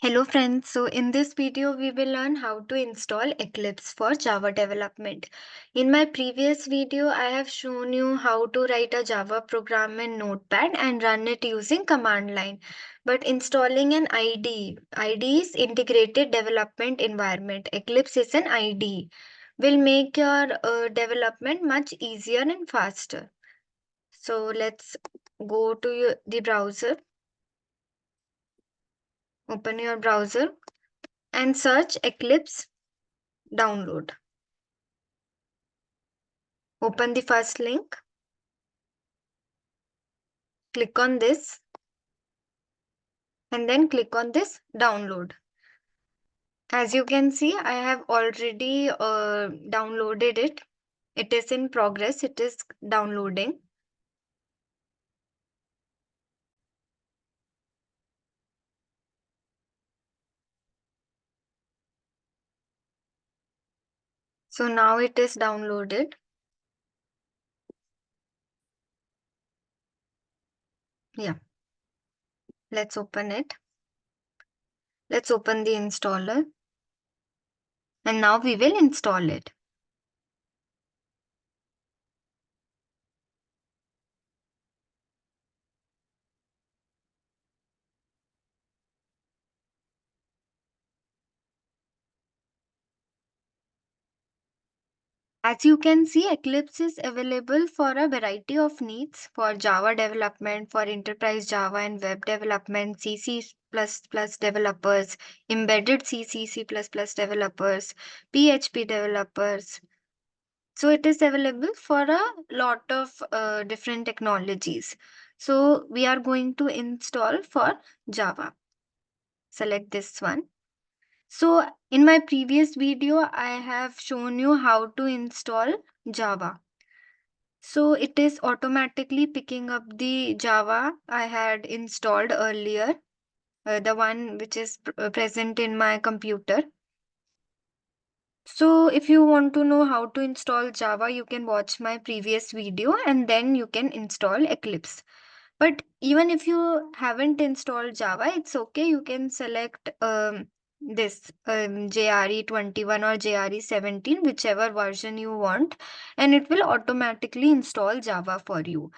Hello friends, so in this video we will learn how to install Eclipse for Java development. In my previous video I have shown you how to write a Java program in Notepad and run it using command line. But installing an IDE is Integrated Development Environment. Eclipse is an IDE, will make your development much easier and faster. So let's go to the browser, open your browser and search Eclipse download. Open the first link, click on this, and then click on this download. As you can see, I have already downloaded it. It is in progress, it is downloading. So now it is downloaded. Yeah, let's open it. Let's open the installer. And now we will install it. As you can see, Eclipse is available for a variety of needs for Java development, for enterprise Java and web development, C++ developers, embedded C++ developers, PHP developers. So it is available for a lot of different technologies. So we are going to install for Java. Select this one. So in my previous video, I have shown you how to install Java. So it is automatically picking up the Java I had installed earlier, the one which is present in my computer. So if you want to know how to install Java, you can watch my previous video and then you can install Eclipse. But even if you haven't installed Java, it's okay. You can select this JRE21 or JRE17, whichever version you want, and it will automatically install Java for you.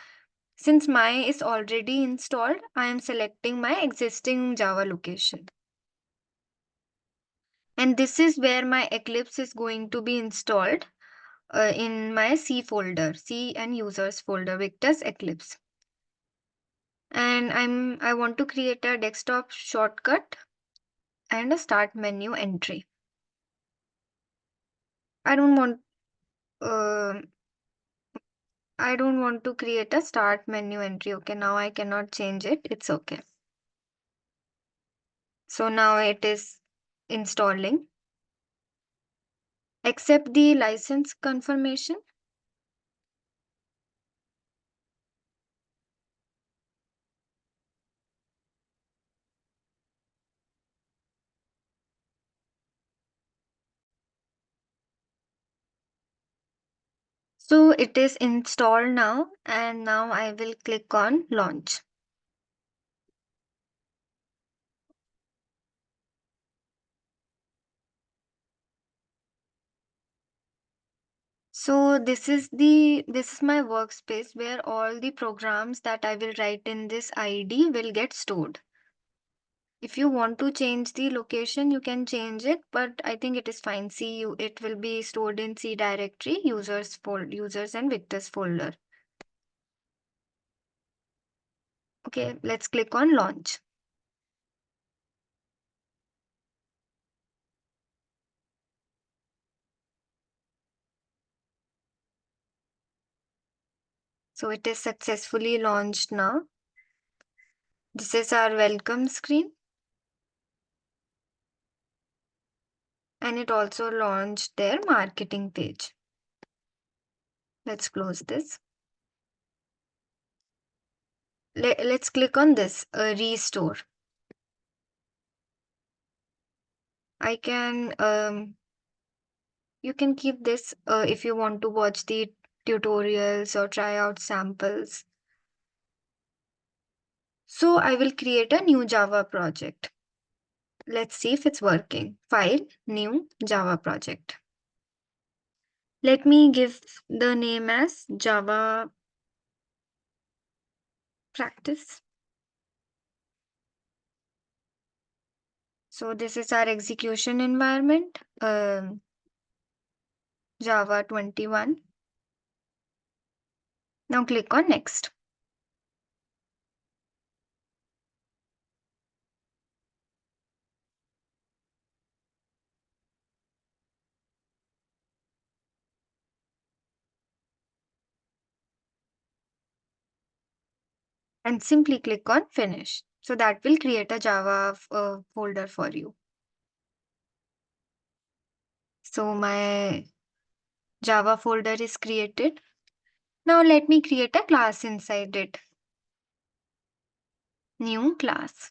Since mine is already installed, I am selecting my existing Java location. And this is where my Eclipse is going to be installed in my C folder, C and users folder, Victor's Eclipse. And I want to create a desktop shortcut and a start menu entry. I don't want uh, I don't want to create a start menu entry. Okay, now I cannot change it. It's okay. So now it is installing. Accept the license confirmation. So it is installed now, and now I will click on launch. So this is my workspace where all the programs that I will write in this ID will get stored. If you want to change the location, you can change it, but I think it is fine. It will be stored in C directory, users and Victor's folder. Okay, let's click on launch. So it is successfully launched now. This is our welcome screen. And it also launched their marketing page. Let's close this. Let's click on this, restore. I can, you can keep this if you want to watch the tutorials or try out samples. So I will create a new Java project. Let's see if it's working. File, new Java project. Let me give the name as Java practice. So this is our execution environment, Java 21. Now click on next. And simply click on finish. So that will create a Java folder for you. So my Java folder is created. Now let me create a class inside it. New class.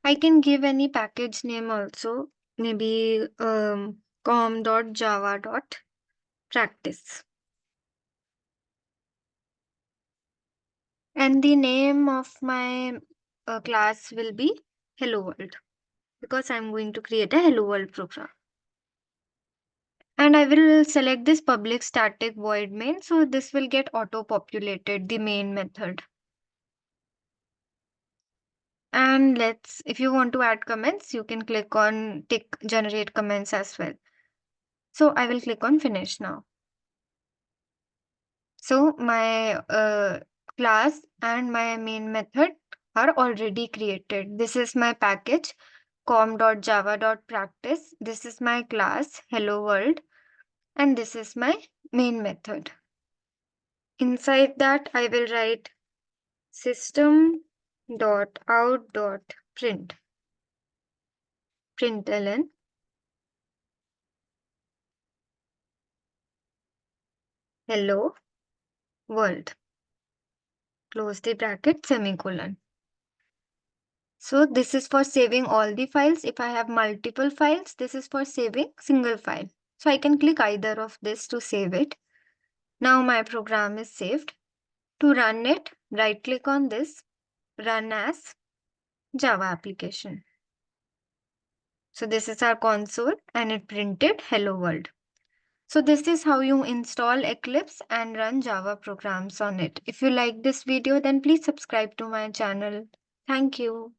I can give any package name also. Maybe com.java.practice. And the name of my class will be Hello World, because I'm going to create a Hello World program. And I will select this public static void main. So this will get auto populated, the main method. And if you want to add comments, you can click on tick generate comments as well. So I will click on finish now. So my class and my main method are already created. This is my package com.java.practice. This is my class hello world, and this is my main method. Inside that I will write system.out.println hello world, close the bracket, semicolon. So this is for saving all the files. If I have multiple files, this is for saving single file. So I can click either of this to save it. Now my program is saved. To run it, right click on this, run as Java application. So this is our console and it printed hello world. So this is how you install Eclipse and run Java programs on it. If you like this video, then please subscribe to my channel. Thank you.